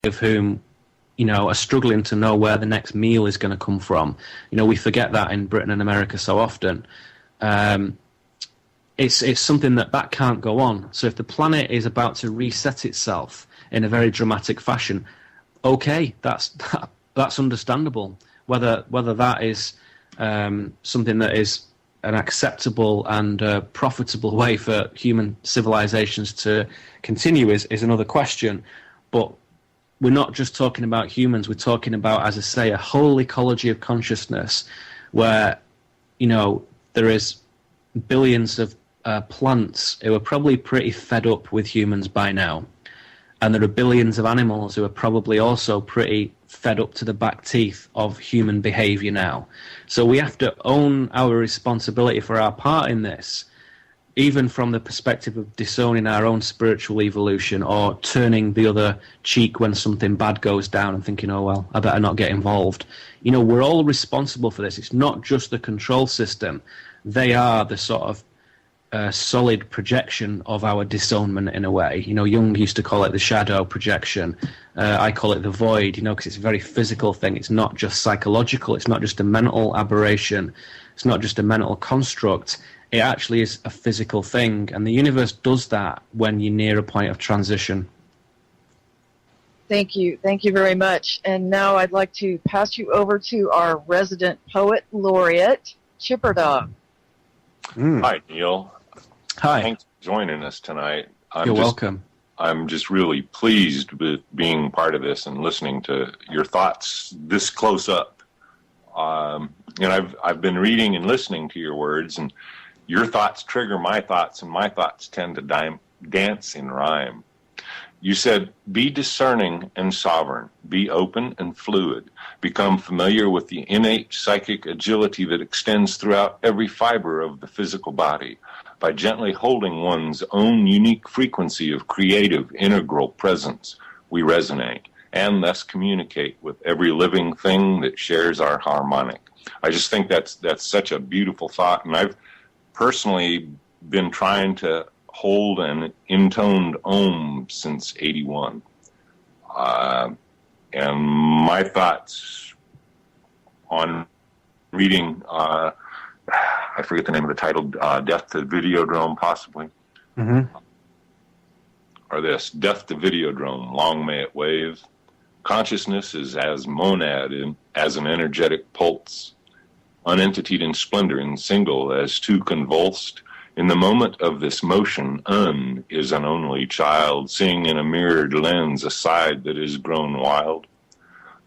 of whom, are struggling to know where the next meal is going to come from. We forget that in Britain and America so often. It's something that can't go on. So if the planet is about to reset itself in a very dramatic fashion, okay, that's understandable. Whether that is something that is an acceptable and profitable way for human civilizations to continue is another question. But we're not just talking about humans. We're talking about, as I say, a whole ecology of consciousness where, there is billions of plants who are probably pretty fed up with humans by now. And there are billions of animals who are probably also pretty fed up to the back teeth of human behavior now. So we have to own our responsibility for our part in this, even from the perspective of disowning our own spiritual evolution or turning the other cheek when something bad goes down and thinking, oh, well, I better not get involved. We're all responsible for this. It's not just the control system. They are the sort of solid projection of our disownment in a way. Jung used to call it the shadow projection. I call it the void, because it's a very physical thing. It's not just psychological. It's not just a mental aberration. It's not just a mental construct. It actually is a physical thing. And the universe does that when you're near a point of transition. Thank you. Thank you very much. And now I'd like to pass you over to our resident poet laureate, Chipper Dog. Hi, Neil. Hi. Thanks for joining us tonight. You're welcome. I'm just really pleased with being part of this and listening to your thoughts this close up. I've been reading and listening to your words, and your thoughts trigger my thoughts, and my thoughts tend to dance in rhyme. You said, be discerning and sovereign, be open and fluid, become familiar with the innate psychic agility that extends throughout every fiber of the physical body. By gently holding one's own unique frequency of creative, integral presence, we resonate and thus communicate with every living thing that shares our harmonic. I just think that's such a beautiful thought, and I've personally been trying to hold an intoned Om since 81. And my thoughts on reading, I forget the name of the title, Death to Videodrome, possibly, or this, Death to Videodrome, long may it wave. Consciousness is as monad as an energetic pulse, unentitied in splendor and single as two convulsed. In the moment of this motion, is an only child, seeing in a mirrored lens a side that is grown wild.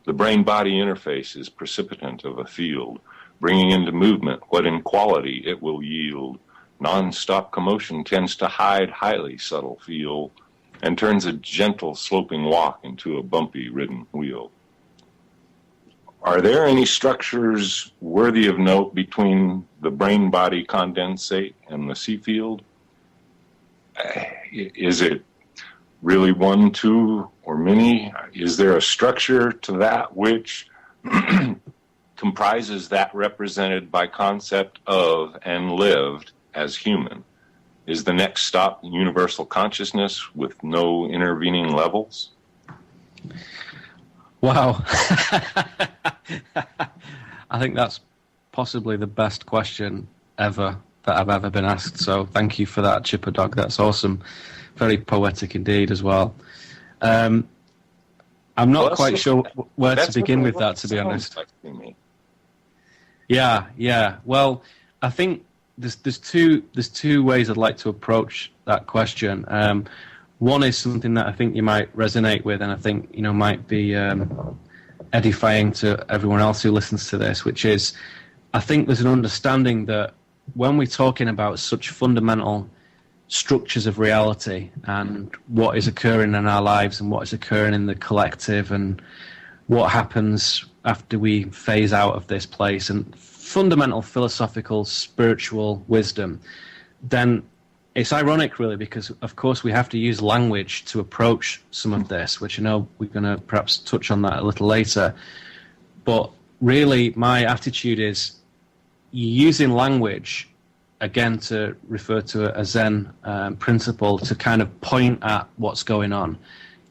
The brain-body interface is precipitant of a field, bringing into movement what in quality it will yield. Non-stop commotion tends to hide highly subtle feel, and turns a gentle sloping walk into a bumpy ridden wheel. Are there any structures worthy of note between the brain-body condensate and the sea field? Is it really one, two, or many? Is there a structure to that which comprises that represented by concept of and lived as human? Is the next stop universal consciousness with no intervening levels? Wow. I think that's possibly the best question ever that I've ever been asked. So thank you for that, Chipper Dog. That's awesome. Very poetic indeed as well. I'm not quite sure where to begin with that, to be honest. Yeah. Well, I think there's two ways I'd like to approach that question. One is something that I think you might resonate with, and I think might be edifying to everyone else who listens to this, which is, I think there's an understanding that when we're talking about such fundamental structures of reality and what is occurring in our lives and what is occurring in the collective and what happens after we phase out of this place and fundamental philosophical, spiritual wisdom, then it's ironic, really, because, of course, we have to use language to approach some of this, which I know we're going to perhaps touch on that a little later. But really, my attitude is using language, again, to refer to a Zen principle, to kind of point at what's going on.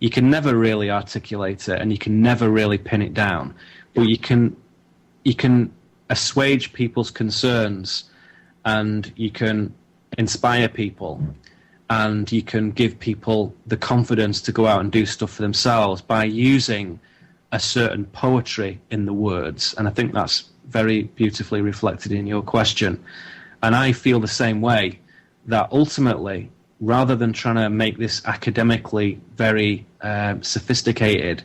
You can never really articulate it, and you can never really pin it down. But you can assuage people's concerns, and you can inspire people, and you can give people the confidence to go out and do stuff for themselves by using a certain poetry in the words. And I think that's very beautifully reflected in your question. And I feel the same way, that ultimately, rather than trying to make this academically very sophisticated,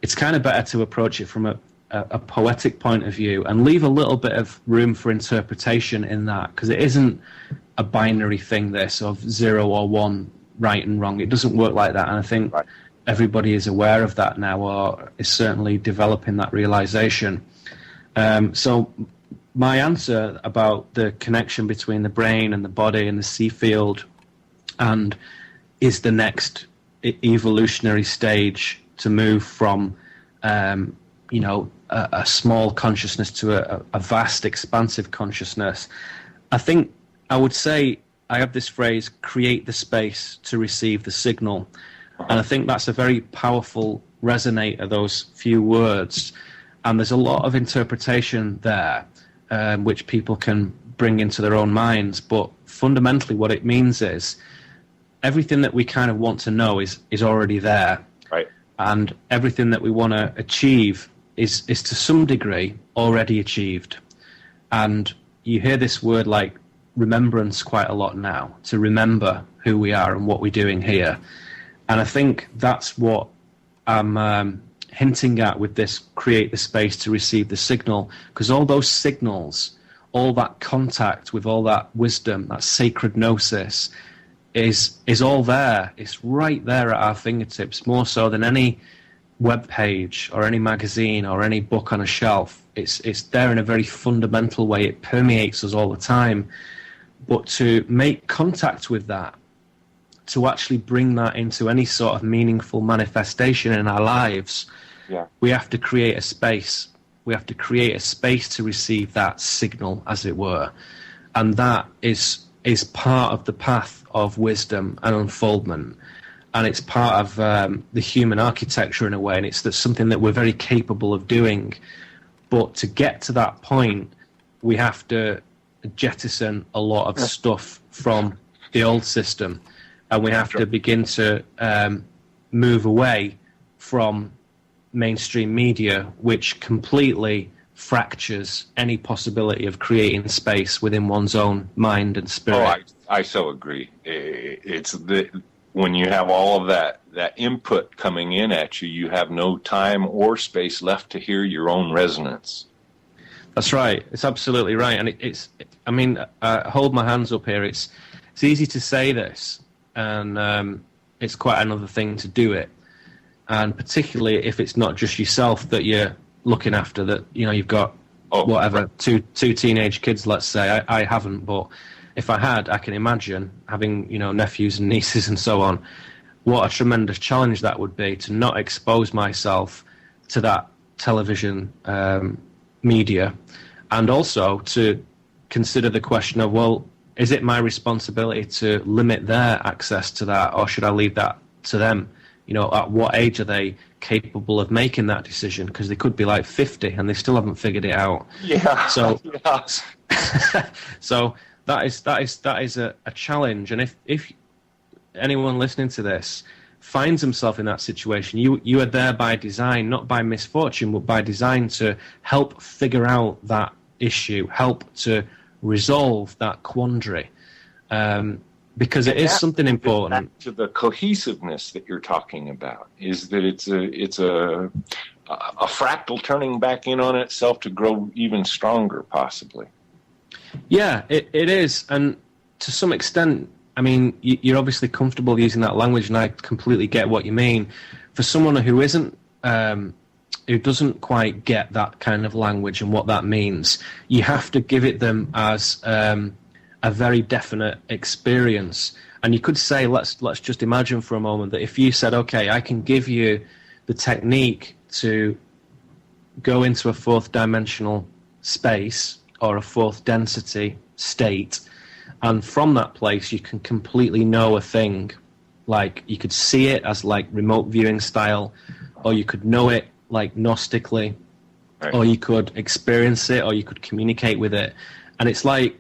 it's kind of better to approach it from a poetic point of view and leave a little bit of room for interpretation in that, because it isn't a binary thing, this, of 0 or 1, right and wrong. It doesn't work like that, and I think everybody is aware of that now, or is certainly developing that realization. So my answer about the connection between the brain and the body and the C field, and is the next evolutionary stage to move from a small consciousness to a vast, expansive consciousness. I think I would say, I have this phrase, create the space to receive the signal. And I think that's a very powerful resonator, those few words. And there's a lot of interpretation there, which people can bring into their own minds. But fundamentally what it means is everything that we kind of want to know is already there. Right. And everything that we want to achieve is to some degree already achieved. And you hear this word like remembrance quite a lot now, to remember who we are and what we're doing here. And I think that's what I'm hinting at with this create the space to receive the signal, because all those signals, all that contact with all that wisdom, that sacred gnosis, is all there. It's right there at our fingertips, more so than any web page or any magazine or any book on a shelf. It's there in a very fundamental way. It permeates us all the time. But to make contact with that, to actually bring that into any sort of meaningful manifestation in our lives, we have to create a space. We have to create a space to receive that signal, as it were. And that is part of the path of wisdom and unfoldment. And it's part of the human architecture in a way, and it's something that we're very capable of doing. But to get to that point, we have to jettison a lot of stuff from the old system, and we have to begin to move away from mainstream media, which completely fractures any possibility of creating space within one's own mind and spirit. I so agree. When you have all of that input coming in at you, you have no time or space left to hear your own resonance. That's right. It's absolutely right. And I hold my hands up here. It's easy to say this, and it's quite another thing to do it. And particularly if it's not just yourself that you're looking after, that, you've got two teenage kids, let's say. I haven't, but if I had, I can imagine having, nephews and nieces and so on, what a tremendous challenge that would be, to not expose myself to that television media, and also to consider the question of, well, is it my responsibility to limit their access to that, or should I leave that to them? At what age are they capable of making that decision? Because they could be like 50 and they still haven't figured it out. Yeah. So, so that is a challenge. And if anyone listening to this finds himself in that situation, you are there by design, not by misfortune, but by design, to help figure out that issue, help to resolve that quandary. Because it is something important. Back to the cohesiveness that you're talking about, is that it's a fractal turning back in on itself to grow even stronger, possibly. Yeah, it is. And to some extent, you're obviously comfortable using that language, and I completely get what you mean. For someone who isn't, who doesn't quite get that kind of language and what that means, you have to give it them as a very definite experience. And you could say, let's just imagine for a moment that if you said, okay, I can give you the technique to go into a fourth dimensional space or a fourth density state, and from that place you can completely know a thing like you could see it as like remote viewing style, or you could know it like gnostically, Right. or you could experience it, or you could communicate with it, and it's like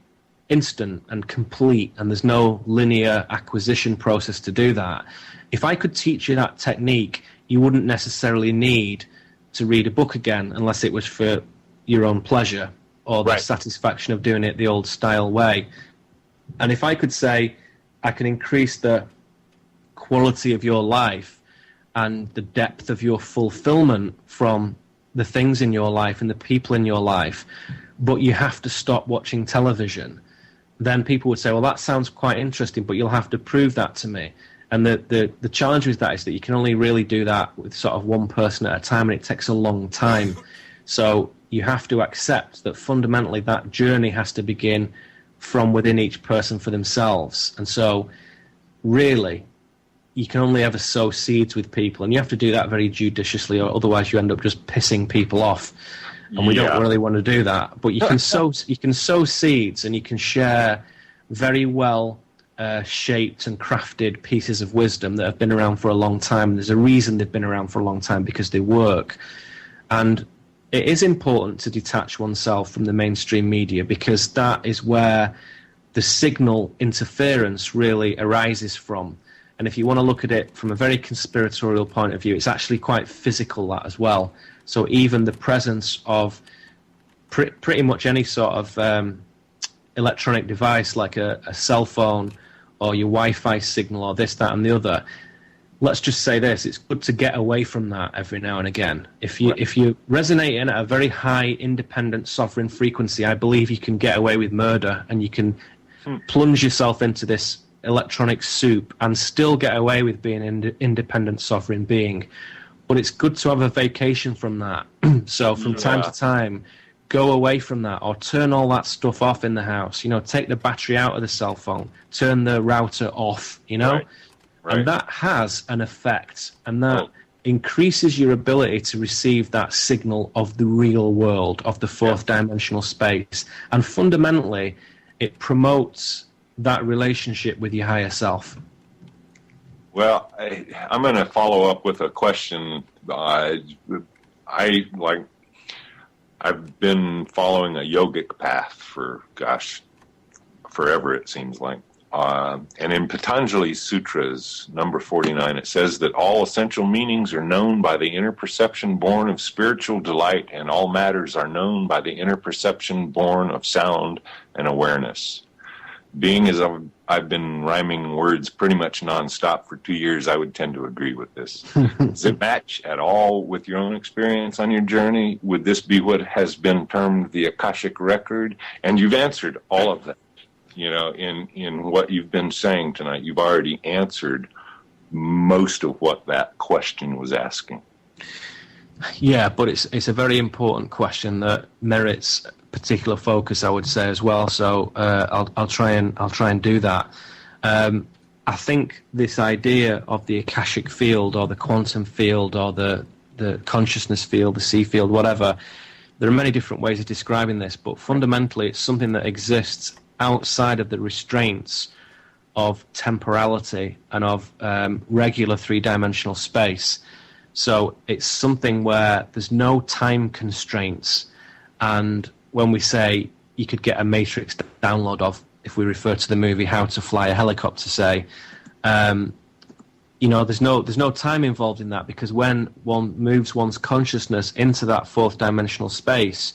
instant and complete, and there's no linear acquisition process to do that. If I could teach you that technique, you wouldn't necessarily need to read a book again unless it was for your own pleasure or the Right. satisfaction of doing it the old style way. And if I could say I can increase the quality of your life and the depth of your fulfillment from the things in your life and the people in your life, but you have to stop watching television, then people would say, well, that sounds quite interesting, but you'll have to prove that to me. And the challenge with that is that you can only really do that with sort of one person at a time, and it takes a long time. So you have to accept that fundamentally that journey has to begin from within each person for themselves. And so really, you can only ever sow seeds with people, and you have to do that very judiciously, or otherwise you end up just pissing people off. And we don't really want to do that. But you can sow seeds, and you can share very well shaped and crafted pieces of wisdom that have been around for a long time. There's a reason they've been around for a long time, because they work. And it is important to detach oneself from the mainstream media, because that is where the signal interference really arises from. And if you want to look at it from a very conspiratorial point of view, it's actually quite physical, that as well. So even the presence of pretty much any sort of electronic device, like a cell phone or your Wi-Fi signal or this, that, and the other, let's just say this, it's good to get away from that every now and again. If you resonate in at a very high, independent, sovereign frequency, I believe you can get away with murder, and you can plunge yourself into this electronic soup and still get away with being an independent, sovereign being. But it's good to have a vacation from that. So from time to time, go away from that, or turn all that stuff off in the house. You know, take the battery out of the cell phone, turn the router off, you know? Right. And that has an effect, and that increases your ability to receive that signal of the real world, of the fourth dimensional space. And fundamentally, it promotes that relationship with your higher self. Well, I'm going to follow up with a question. I've been following a yogic path for, forever, it seems like. And in Patanjali Sutras, number 49, it says that all essential meanings are known by the inner perception born of spiritual delight, and all matters are known by the inner perception born of sound and awareness. Being as I've been rhyming words pretty much nonstop for 2 years, I would tend to agree with this. Does it match at all with your own experience on your journey? Would this be what has been termed the Akashic Record? And you've answered all of that. You know, in what you've been saying tonight, you've already answered most of what that question was asking. Yeah, but it's a very important question that merits particular focus, I would say, as well. So I'll try and do that. I think this idea of the Akashic field, or the quantum field, or the consciousness field, the C field, whatever, there are many different ways of describing this, but fundamentally it's something that exists outside of the restraints of temporality and of regular three-dimensional space. So it's something where there's no time constraints. And when we say you could get a matrix download of, if we refer to the movie How to Fly a Helicopter, say, you know, there's no time involved in that, because when one moves one's consciousness into that fourth dimensional space,